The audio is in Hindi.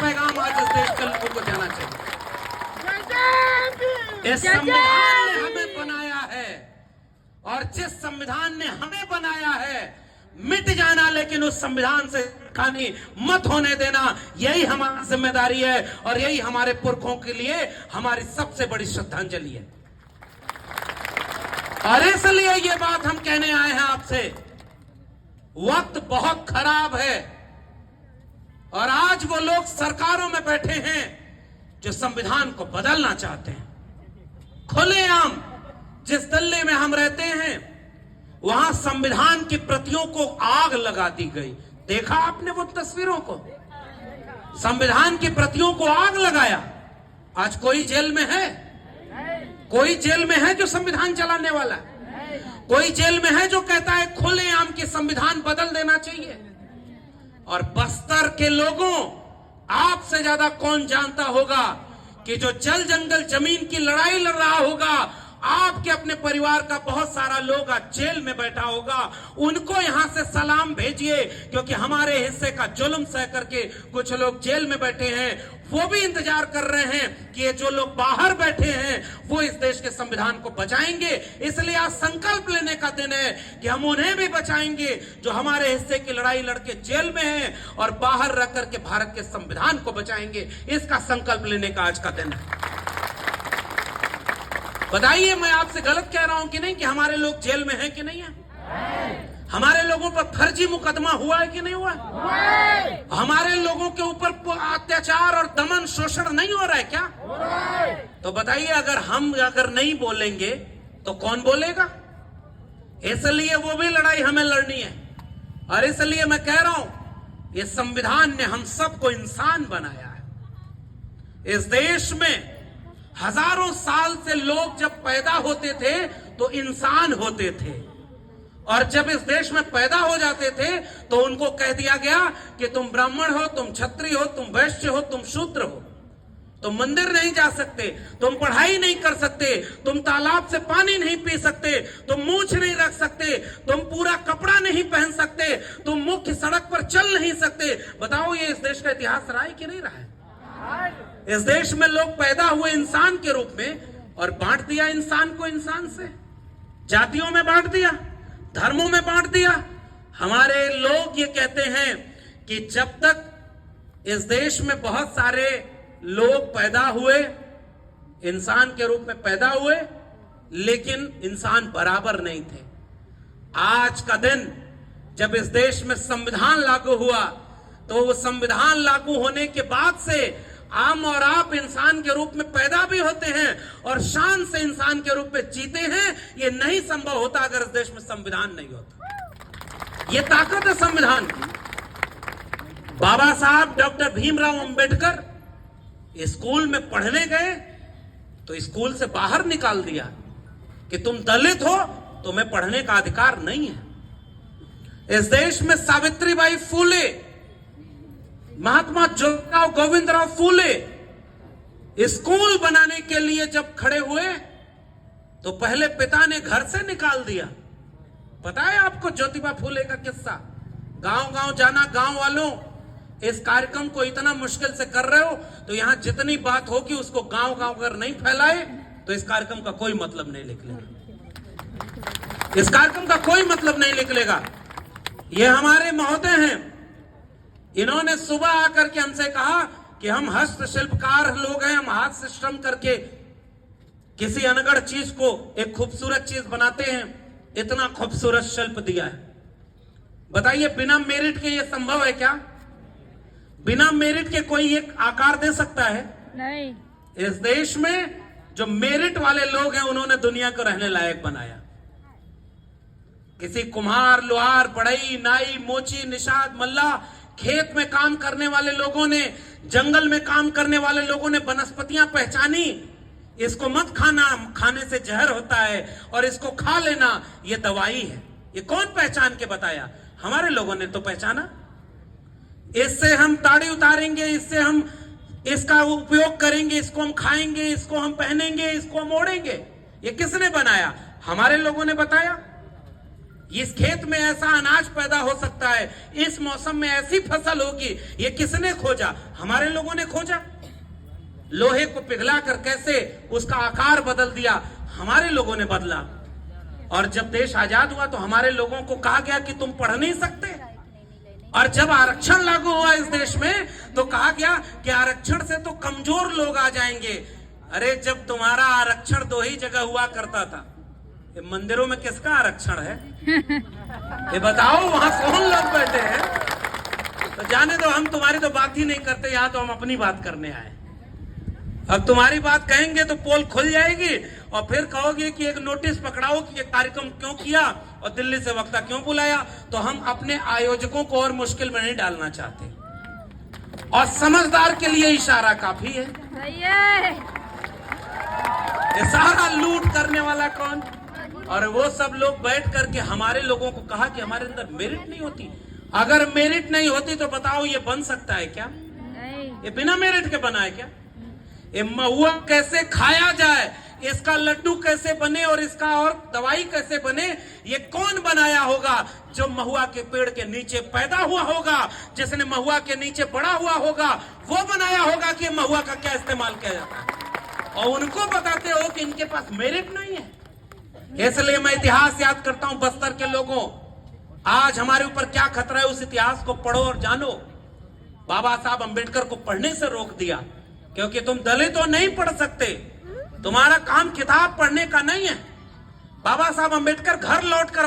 पैगाम आज इस देश के लोगों को देना चाहिए। इस संविधान ने हमें बनाया है और जिस संविधान ने हमें बनाया है मिट जाना, लेकिन उस संविधान से खानी मत होने देना, यही हमारी जिम्मेदारी है और यही हमारे पुरखों के लिए हमारी सबसे बड़ी श्रद्धांजलि है। और इसलिए ये बात हम कहने आए हैं आपसे, वक्त बहुत खराब है और आज वो लोग सरकारों में बैठे हैं जो संविधान को बदलना चाहते हैं। खुलेआम जिस दिल्ली में हम रहते हैं वहां संविधान की प्रतियों को आग लगा दी गई। देखा आपने वो तस्वीरों को? संविधान की प्रतियों को आग लगाया। आज कोई जेल में है? कोई जेल में है जो संविधान चलाने वाला है? कोई जेल में है जो कहता है खुलेआम कि संविधान बदल देना चाहिए? और बस्तर के लोगों, आपसे ज्यादा कौन जानता होगा कि जो जल जंगल जमीन की लड़ाई लड़ रहा होगा, आपके अपने परिवार का बहुत सारा लोग आज जेल में बैठा होगा, उनको यहां से सलाम भेजिए, क्योंकि हमारे हिस्से का जुल्म सह करके कुछ लोग जेल में बैठे हैं। वो भी इंतजार कर रहे हैं कि ये जो लोग बाहर बैठे हैं वो इस देश के संविधान को बचाएंगे। इसलिए आज संकल्प लेने का दिन है कि हम उन्हें भी बचाएंगे जो हमारे हिस्से की लड़ाई लड़के जेल में हैं, और बाहर रह करके भारत के संविधान को बचाएंगे। इसका संकल्प लेने का आज का दिन है। बताइए, मैं आपसे गलत कह रहा हूं कि नहीं कि हमारे लोग जेल में हैं कि नहीं है? हमारे लोगों पर फर्जी मुकदमा हुआ है कि नहीं हुआ? हमारे लोगों के ऊपर अत्याचार और दमन शोषण नहीं हो रहा है क्या? तो बताइए, अगर नहीं बोलेंगे तो कौन बोलेगा? इसलिए वो भी लड़ाई हमें लड़नी है। और इसलिए मैं कह रहा हूं, ये संविधान ने हम सबको इंसान बनाया है। इस देश में हजारों साल से लोग जब पैदा होते थे तो इंसान होते थे, और जब इस देश में पैदा हो जाते थे तो उनको कह दिया गया कि तुम ब्राह्मण हो, तुम क्षत्रिय हो, तुम वैश्य हो, तुम शूद्र हो, तुम मंदिर नहीं जा सकते, तुम पढ़ाई नहीं कर सकते, तुम तालाब से पानी नहीं पी सकते, तुम मूंछ नहीं रख सकते, तुम पूरा कपड़ा नहीं पहन सकते, तुम मुख्य सड़क पर चल नहीं सकते। बताओ, ये इस देश का इतिहास रहा है कि नहीं रहा है? इस देश में लोग पैदा हुए इंसान के रूप में और बांट दिया इंसान को इंसान से, जातियों में बांट दिया, धर्मों में बांट दिया। हमारे लोग ये कहते हैं कि जब तक इस देश में बहुत सारे लोग पैदा हुए, इंसान के रूप में पैदा हुए, लेकिन इंसान बराबर नहीं थे। आज का दिन जब इस देश में संविधान लागू हुआ तो वो संविधान लागू होने के बाद से हम और आप इंसान के रूप में पैदा भी होते हैं और शान से इंसान के रूप में जीते हैं। ये नहीं संभव होता अगर इस देश में संविधान नहीं होता। ये ताकत है संविधान की। बाबा साहब डॉक्टर भीमराव अंबेडकर स्कूल में पढ़ने गए तो स्कूल से बाहर निकाल दिया कि तुम दलित हो, तुम्हें पढ़ने का अधिकार नहीं है। इस देश में सावित्रीबाई फूले, महात्मा ज्योतिराव गोविंदराव फूले स्कूल बनाने के लिए जब खड़े हुए तो पहले पिता ने घर से निकाल दिया। पता है आपको ज्योतिबा फूले का किस्सा? गांव गांव जाना, गांव वालों इस कार्यक्रम को इतना मुश्किल से कर रहे हो तो यहां जितनी बात होगी उसको गांव गांव अगर नहीं फैलाए तो इस कार्यक्रम का कोई मतलब नहीं निकलेगा। इस कार्यक्रम का कोई मतलब नहीं निकलेगा। ये हमारे महोदय हैं, इन्होंने सुबह आकर के हमसे कहा कि हम हस्तशिल्पकार लोग हैं, हम हाथ से श्रम करके किसी अनगढ़ चीज को एक खूबसूरत चीज बनाते हैं। इतना खूबसूरत शिल्प दिया है। बताइए, बिना मेरिट के ये संभव है क्या? बिना मेरिट के कोई एक आकार दे सकता है? नहीं। इस देश में जो मेरिट वाले लोग हैं उन्होंने दुनिया को रहने लायक बनाया। किसी कुम्हार, लोहार, बढ़ई, नाई, मोची, निषाद, मल्ला, खेत में काम करने वाले लोगों ने, जंगल में काम करने वाले लोगों ने वनस्पतियां पहचानी। इसको मत खाना, खाने से जहर होता है, और इसको खा लेना ये दवाई है। ये कौन पहचान के बताया? हमारे लोगों ने तो पहचाना। इससे हम ताड़ी उतारेंगे, इससे हम इसका उपयोग करेंगे, इसको हम खाएंगे, इसको हम पहनेंगे, इसको हम ओढ़ेंगे। ये किसने बनाया? हमारे लोगों ने बताया। इस खेत में ऐसा अनाज पैदा हो सकता है, इस मौसम में ऐसी फसल होगी, ये किसने खोजा? हमारे लोगों ने खोजा। लोहे को पिघला कर कैसे उसका आकार बदल दिया, हमारे लोगों ने बदला। और जब देश आजाद हुआ तो हमारे लोगों को कहा गया कि तुम पढ़ नहीं सकते। और जब आरक्षण लागू हुआ इस देश में तो कहा गया कि आरक्षण से तो कमजोर लोग आ जाएंगे। अरे जब तुम्हारा आरक्षण 2 ही जगह हुआ करता था, ये मंदिरों में किसका आरक्षण है? ये बताओ, वहां कौन लोग बैठे हैं? तो जाने दो, हम तुम्हारी तो बात ही नहीं करते, यहां तो हम अपनी बात करने आए। अब तुम्हारी बात कहेंगे तो पोल खुल जाएगी और फिर कहोगे कि एक नोटिस पकड़ाओ कि ये कार्यक्रम क्यों किया और दिल्ली से वक्ता क्यों बुलाया। तो हम अपने आयोजकों को और मुश्किल में नहीं डालना चाहते, और समझदार के लिए इशारा काफी है। ये सारा लूट करने वाला कौन? और वो सब लोग बैठ करके हमारे लोगों को कहा कि हमारे अंदर मेरिट नहीं होती। अगर मेरिट नहीं होती तो बताओ ये बन सकता है क्या? ये बिना मेरिट के बना है क्या? ये महुआ कैसे खाया जाए, इसका लड्डू कैसे बने और इसका और दवाई कैसे बने, ये कौन बनाया होगा? जो महुआ के पेड़ के नीचे पैदा हुआ होगा, जिसने महुआ के नीचे बड़ा हुआ होगा, वो बनाया होगा कि महुआ का क्या इस्तेमाल किया जाता है। और उनको बताते हो कि इनके पास मेरिट नहीं है। इसलिए मैं इतिहास याद करता हूं बस्तर के लोगों, आज हमारे ऊपर क्या खतरा है, उस इतिहास को पढ़ो और जानो। बाबा साहब अंबेडकर को पढ़ने से रोक दिया क्योंकि तुम दलित हो, नहीं पढ़ सकते, तुम्हारा काम किताब पढ़ने का नहीं है। बाबा साहब अंबेडकर घर लौटकर